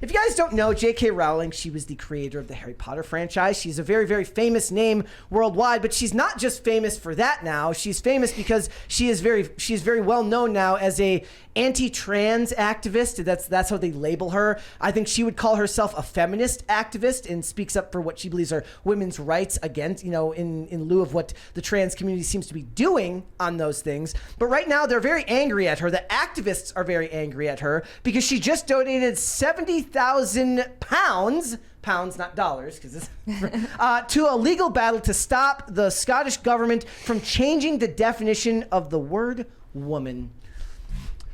if you guys don't know, J.K. Rowling, she was the creator of the Harry Potter franchise. She's a very, very famous name worldwide, but she's not just famous for that now. She's famous because she's very well known now as a anti-trans activist. That's how they label her. I think she would call herself a feminist activist and speaks up for what she believes are women's rights against, in lieu of what the trans community seems to be doing on those things. But right now they're very angry at her. The activists are very angry at her because she just donated 70,000 pounds, not dollars, because to a legal battle to stop the Scottish government from changing the definition of the word woman.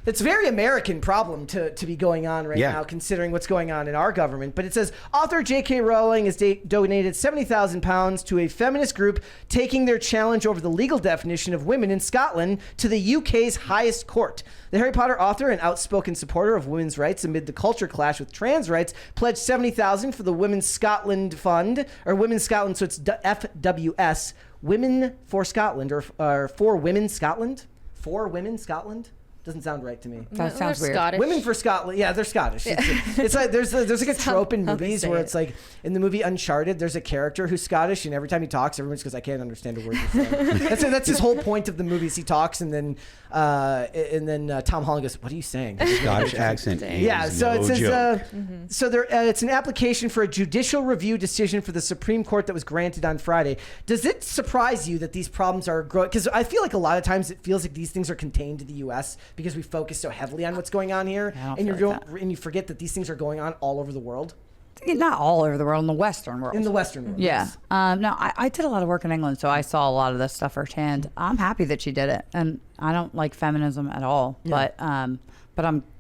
It's a very American problem to be going on right now, considering what's going on in our government. But it says, author J.K. Rowling has donated 70,000 pounds to a feminist group taking their challenge over the legal definition of women in Scotland to the UK's highest court. The Harry Potter author, an outspoken supporter of women's rights amid the culture clash with trans rights, pledged 70,000 for the Women's Scotland Fund, or Women's Scotland, so it's FWS, Women for Scotland, or For Women Scotland? For Women Scotland? Doesn't sound right to me. That sounds weird. Scottish. Women for Scotland. Yeah, they're Scottish. It's like there's like a trope in movies where it's like in the movie Uncharted, there's a character who's Scottish, and every time he talks, everyone just goes, "I can't understand a word you're saying." That's his whole point of the movies. He talks, and then Tom Holland goes, "What are you saying?" Scottish accent. Yeah, so it says so there. It's an application for a judicial review decision for the Supreme Court that was granted on Friday. Does it surprise you that these problems are growing? Because I feel like a lot of times it feels like these things are contained to the U.S. because we focus so heavily on what's going on here, and you forget that these things are going on all over the world. Not all over the world, in the Western world. In the Western world, yeah. yes. No, I did a lot of work in England, so I saw a lot of this stuff firsthand. I'm happy that she did it, and I don't like feminism at all, but I'm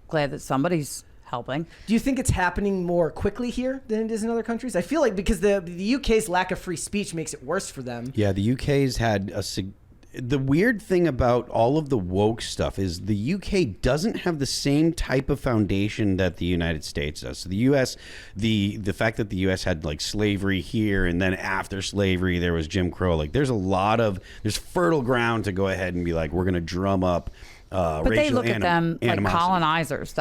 glad that somebody's helping. Do you think it's happening more quickly here than it is in other countries? I feel like because the UK's lack of free speech makes it worse for them. Yeah, the UK's had the weird thing about all of the woke stuff is the UK doesn't have the same type of foundation that the United States does. So the US, the fact that the US had like slavery here, and then after slavery there was Jim Crow, like there's fertile ground to go ahead and be like, we're going to drum up but they look at them like colonizers,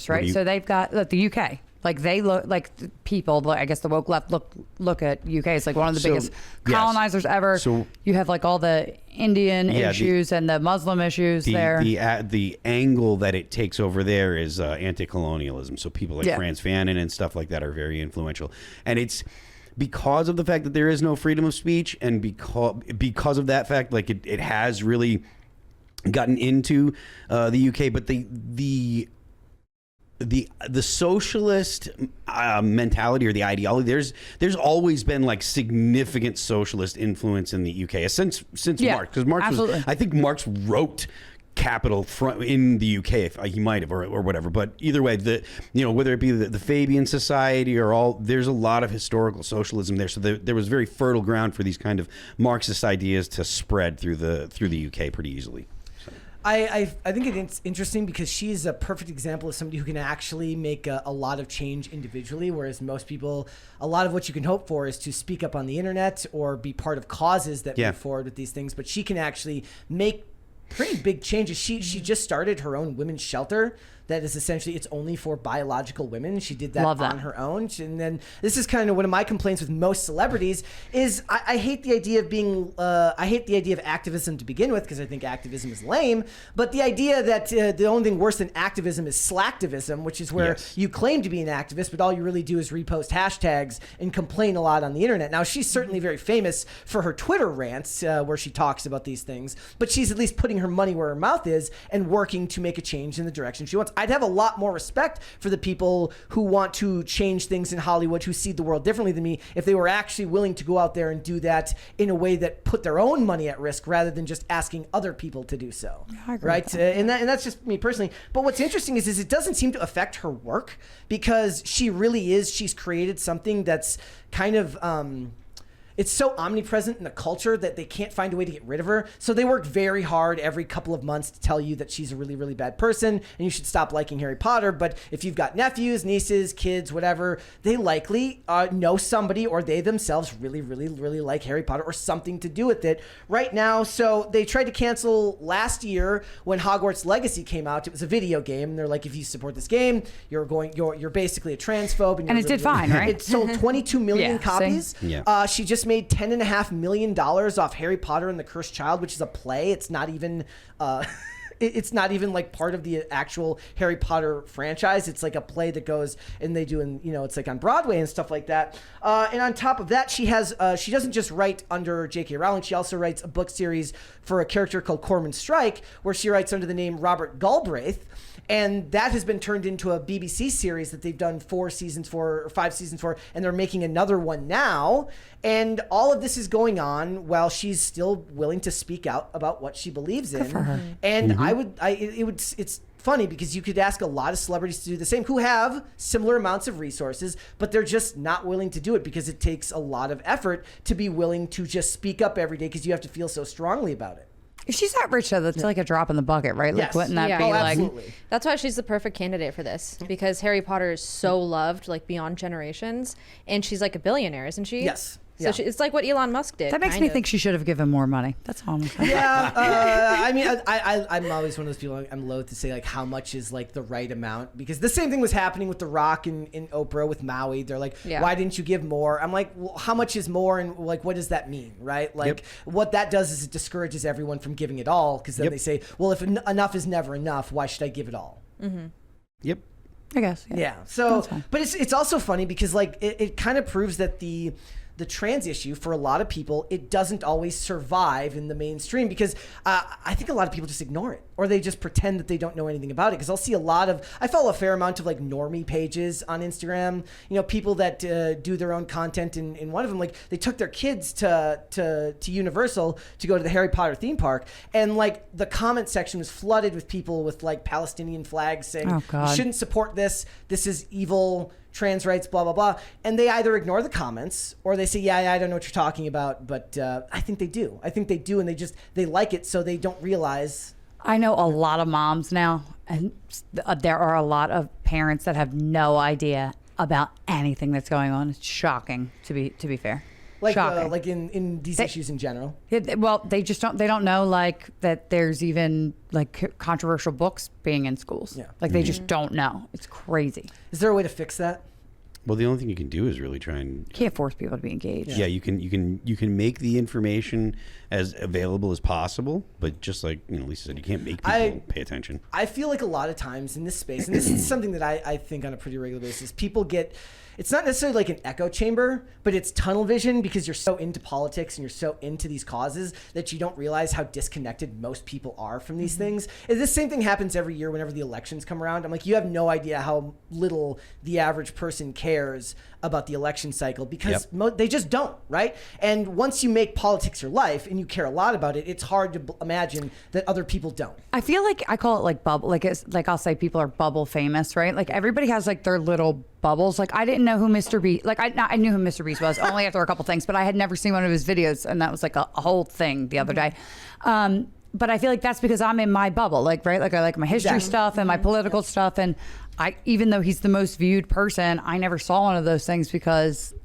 right? So they've got the UK. Like they look like people. I guess the woke left look at UK as like one of the biggest colonizers ever. So you have like all the Indian issues and the Muslim issues there. The angle that it takes over there is anti-colonialism. So people like Frantz Fanon and stuff like that are very influential, and it's because of the fact that there is no freedom of speech, and because of that fact, like it has really gotten into the UK, but the socialist mentality or the ideology, there's always been like significant socialist influence in the UK since Marx, because I think Marx wrote Capital in the UK, if he might have, or whatever. But either way, whether it be the Fabian Society or there's a lot of historical socialism there. So there was very fertile ground for these kind of Marxist ideas to spread through the UK pretty easily. I think it's interesting because she's a perfect example of somebody who can actually make a lot of change individually, whereas most people, a lot of what you can hope for is to speak up on the internet or be part of causes that move forward with these things. But she can actually make pretty big changes. She just started her own women's shelter that is essentially, it's only for biological women. She did that on her own. And then this is kind of one of my complaints with most celebrities is I hate the idea of being, I hate the idea of activism to begin with, because I think activism is lame. But the idea that the only thing worse than activism is slacktivism, which is where you claim to be an activist, but all you really do is repost hashtags and complain a lot on the internet. Now, she's certainly very famous for her Twitter rants where she talks about these things, but she's at least putting her money where her mouth is and working to make a change in the direction she wants. I'd have a lot more respect for the people who want to change things in Hollywood, who see the world differently than me, if they were actually willing to go out there and do that in a way that put their own money at risk rather than just asking other people to do so. Right? And that's just me personally. But what's interesting is it doesn't seem to affect her work, because she's created something that's kind of it's so omnipresent in the culture that they can't find a way to get rid of her. So they work very hard every couple of months to tell you that she's a really, really bad person and you should stop liking Harry Potter. But if you've got nephews, nieces, kids, whatever, they likely know somebody or they themselves really, really, really like Harry Potter or something to do with it right now. So they tried to cancel last year when Hogwarts Legacy came out. It was a video game. And they're like, if you support this game, you're basically a transphobe. And it did fine, right? It sold 22 million copies. Yeah. She just made $10.5 million off Harry Potter and the Cursed Child, which is a play. It's not even it's not even like part of the actual Harry Potter franchise. It's like a play that goes and they do, and it's like on Broadway and stuff like that. And on top of that, she doesn't just write under J.K. Rowling. She also writes a book series for a character called Cormoran Strike, where she writes under the name Robert Galbraith. And that has been turned into a BBC series that they've done 5 seasons for, and they're making another one now. And all of this is going on while she's still willing to speak out about what she believes in. Good for her. And it's funny because you could ask a lot of celebrities to do the same who have similar amounts of resources, but they're just not willing to do it because it takes a lot of effort to be willing to just speak up every day because you have to feel so strongly about it. If she's that rich, though, that's like a drop in the bucket, right? Like, Yes. wouldn't that be like... Absolutely. That's why she's the perfect candidate for this, because Harry Potter is so loved, like beyond generations, and she's like a billionaire, isn't she? Yes. So it's like what Elon Musk did. That makes me think she should have given more money. That's all I'm saying. Yeah, I mean, I'm always one of those people. I'm loath to say like how much is like the right amount, because the same thing was happening with The Rock and Oprah with Maui. They're like, why didn't you give more? I'm like, well, how much is more, and like, what does that mean, right? Like, what that does is it discourages everyone from giving it all, because then they say, well, if enough is never enough, why should I give it all? Mm-hmm. Yep. I guess. Yeah. So, but it's also funny because like it kind of proves that the trans issue for a lot of people, it doesn't always survive in the mainstream because I think a lot of people just ignore it or they just pretend that they don't know anything about it. Because I'll see I follow a fair amount of like normie pages on Instagram, people that do their own content. And one of them, like they took their kids to Universal to go to the Harry Potter theme park. And like the comment section was flooded with people with like Palestinian flags saying, oh, God, you shouldn't support this. This is evil. Trans rights, blah, blah, blah. And they either ignore the comments or they say, yeah, I don't know what you're talking about. But I think they do. And they like it, so they don't realize. I know a lot of moms now, and there are a lot of parents that have no idea about anything that's going on. It's shocking, to be fair. Like in these issues in general. Well, they don't know like that there's even like controversial books being in schools. Yeah. Like they just don't know. It's crazy. Is there a way to fix that? Well, the only thing you can do is really try and... You can't force people to be engaged. Yeah, you can make the information as available as possible, but just like Lisa said, you can't make people pay attention. I feel like a lot of times in this space, and this is something that I think on a pretty regular basis, people get... It's not necessarily like an echo chamber, but it's tunnel vision because you're so into politics and you're so into these causes that you don't realize how disconnected most people are from these things. And this same thing happens every year whenever the elections come around. I'm like, you have no idea how little the average person cares about the election cycle because they just don't, right? And once you make politics your life and you care a lot about it, it's hard to imagine that other people don't. I feel like I call it like bubble, like it's like I'll say people are bubble famous, right? Like everybody has like their little bubbles. Like I didn't know who Mr. Beast, like I knew who Mr. Beast was only after a couple things, but I had never seen one of his videos, and that was like a whole thing the other day. But I feel like that's because I'm in my bubble, like, right? Like I like my history stuff and my political stuff. And even though he's the most viewed person, I never saw one of those things because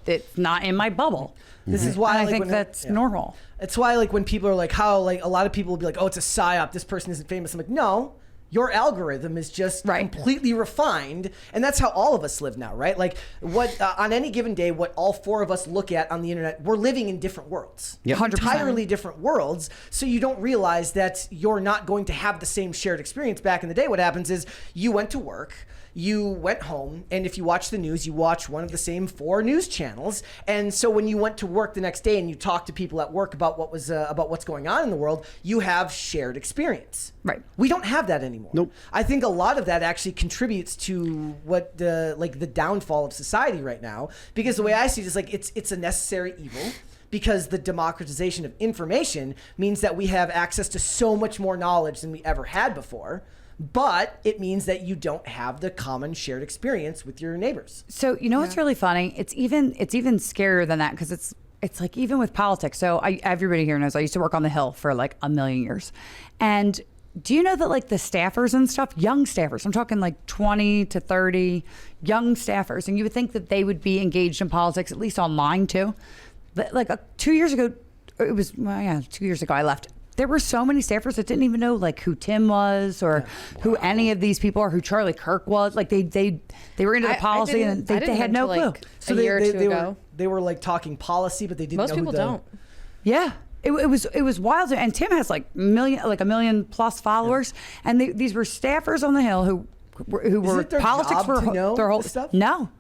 it's not in my bubble. This is why I think that's normal. It's why like when people are like, how like a lot of people will be like, oh, it's a psyop. This person isn't famous. I'm like, no. Your algorithm is just completely refined, and that's how all of us live now, right? Like what on any given day, what all four of us look at on the internet, we're living in different worlds, 100%. Entirely different worlds. So you don't realize that you're not going to have the same shared experience. Back in the day, what happens is you went to work. You went home, and if you watch the news, you watch one of the same 4 news channels. And so when you went to work the next day and you talked to people at work about what's going on in the world, you have shared experience. Right. We don't have that anymore. Nope. I think a lot of that actually contributes to what the downfall of society right now. Because the way I see it is like it's a necessary evil. Because the democratization of information means that we have access to so much more knowledge than we ever had before. But it means that you don't have the common shared experience with your neighbors. So what's really funny? It's even scarier than that because it's like even with politics. So everybody here knows I used to work on the Hill for like a million years. And do you know that like the staffers and stuff, young staffers, I'm talking like 20 to 30 young staffers, and you would think that they would be engaged in politics, at least online too. But like 2 years ago, 2 years ago I left. There were so many staffers that didn't even know like who Tim was or who any of these people or who Charlie Kirk was. Like they were into the policy and they had no clue. So a year or two ago, they were like talking policy, but they didn't know who most people don't. Yeah. It was wild, and Tim has like a million plus followers, and these were staffers on the Hill who were their politics job were to know their whole this stuff? No,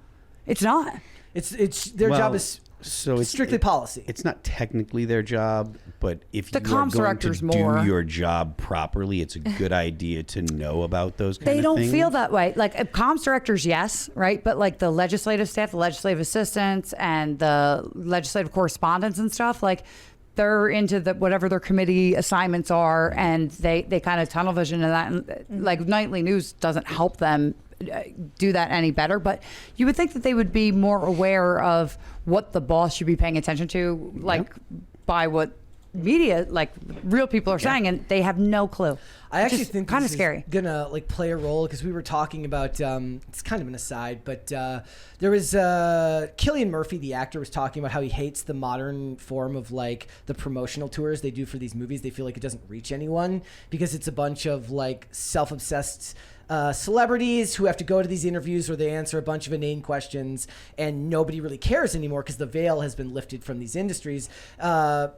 it's not. It's their job is strictly policy. It's not technically their job, but if The you are comms going to director's do more. your job properly, it's a good idea to know about those kind They of don't things. feel that way. Like comms directors, yes, right, but like the legislative staff, the legislative assistants, and the legislative correspondents and stuff, like. They're into whatever their committee assignments are, and they kind of tunnel vision in that. And like nightly news doesn't help them do that any better. But you would think that they would be more aware of what the boss should be paying attention to, like by what media, like real people are saying, and they have no clue. I actually think kind of this scary. is gonna like play a role because we were talking about it's kind of an aside, but there was Cillian Murphy, the actor, was talking about how he hates the modern form of like the promotional tours they do for these movies. They feel like it doesn't reach anyone because it's a bunch of like self-obsessed celebrities who have to go to these interviews where they answer a bunch of inane questions and nobody really cares anymore because the veil has been lifted from these industries.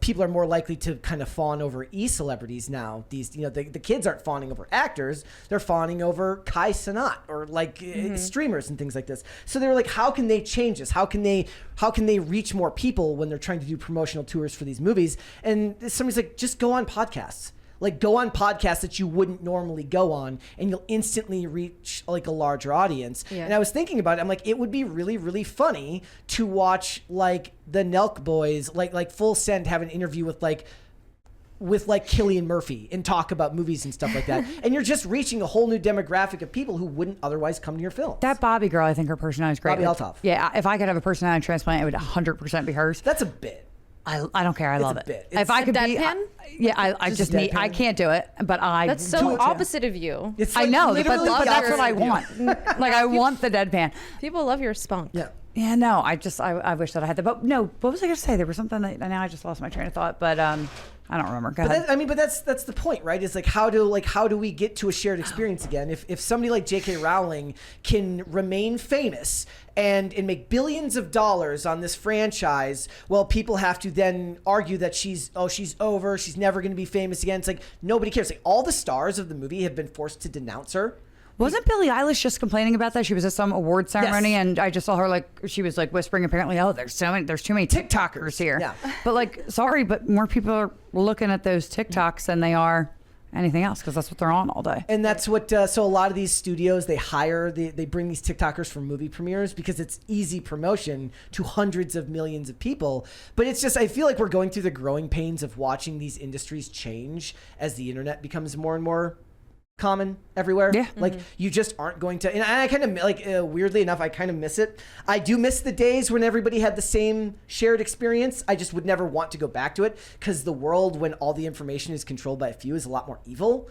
People are more likely to kind of fawn over e-celebrities now. These, the kids aren't fawning over actors, they're fawning over Kai Cenat or like streamers and things like this. So they were like, how can they change this? How can they reach more people when they're trying to do promotional tours for these movies? And somebody's like, just go on podcasts. Like go on podcasts that you wouldn't normally go on, and you'll instantly reach like a larger audience. Yeah. And I was thinking about it. I'm like, it would be really, really funny to watch like the Nelk Boys, like Full Send, have an interview with Cillian Murphy and talk about movies and stuff like that. And you're just reaching a whole new demographic of people who wouldn't otherwise come to your films. That Bobby girl, I think her personality is great. Bobby Althoff. Yeah, if I could have a personality transplant, it would 100% be hers. That's a bit. I don't care. I love it. Bit. If I could deadpan? I just need. I can't do it, but I. That's so opposite of you. It's I like know, but literally that's what I want. Like I want the deadpan. People love your spunk. Yeah. Yeah, no, I wish that I had that. But no, what was I going to say? There was something that now I just lost my train of thought. But I don't remember. Go ahead. But that's the point, right? Is like how do we get to a shared experience again? If somebody like J.K. Rowling can remain famous and make billions of dollars on this franchise, well, people have to then argue that she's over, she's never going to be famous again. It's like nobody cares. Like all the stars of the movie have been forced to denounce her. Wasn't Billie Eilish just complaining about that? She was at some award ceremony, and I just saw her she was whispering apparently, "Oh, there's too many TikTokers here." Yeah. But sorry, but more people are looking at those TikToks than they are anything else because that's what they're on all day. And that's what so a lot of these studios they bring these TikTokers for movie premieres because it's easy promotion to hundreds of millions of people. But it's just I feel like we're going through the growing pains of watching these industries change as the internet becomes more and more common everywhere. Yeah. Like you just aren't going to, and I kind of weirdly enough, I kind of miss it. I do miss the days when everybody had the same shared experience. I just would never want to go back to it because the world when all the information is controlled by a few is a lot more evil.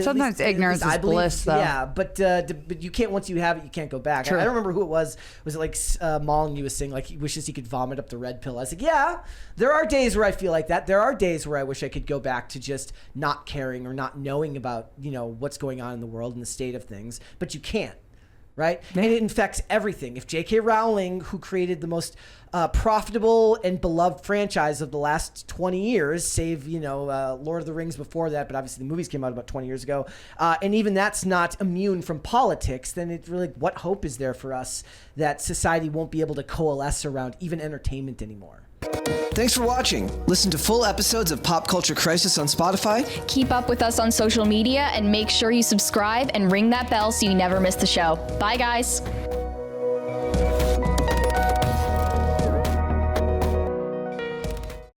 Sometimes ignorance is bliss, though. Yeah, but you can't, once you have it, you can't go back. I don't remember who it was. Was it like Molyneux was saying he wishes he could vomit up the red pill? I was like, yeah, there are days where I feel like that. There are days where I wish I could go back to just not caring or not knowing about what's going on in the world and the state of things, but you can't. Right? Yeah. And it infects everything. If J.K. Rowling, who created the most profitable and beloved franchise of the last 20 years, save, Lord of the Rings before that, but obviously the movies came out about 20 years ago, and even that's not immune from politics, then it's really, what hope is there for us that society won't be able to coalesce around even entertainment anymore? Thanks for watching. Listen to full episodes of Pop Culture Crisis on Spotify. Keep up with us on social media and make sure you subscribe and ring that bell so you never miss the show. Bye, guys.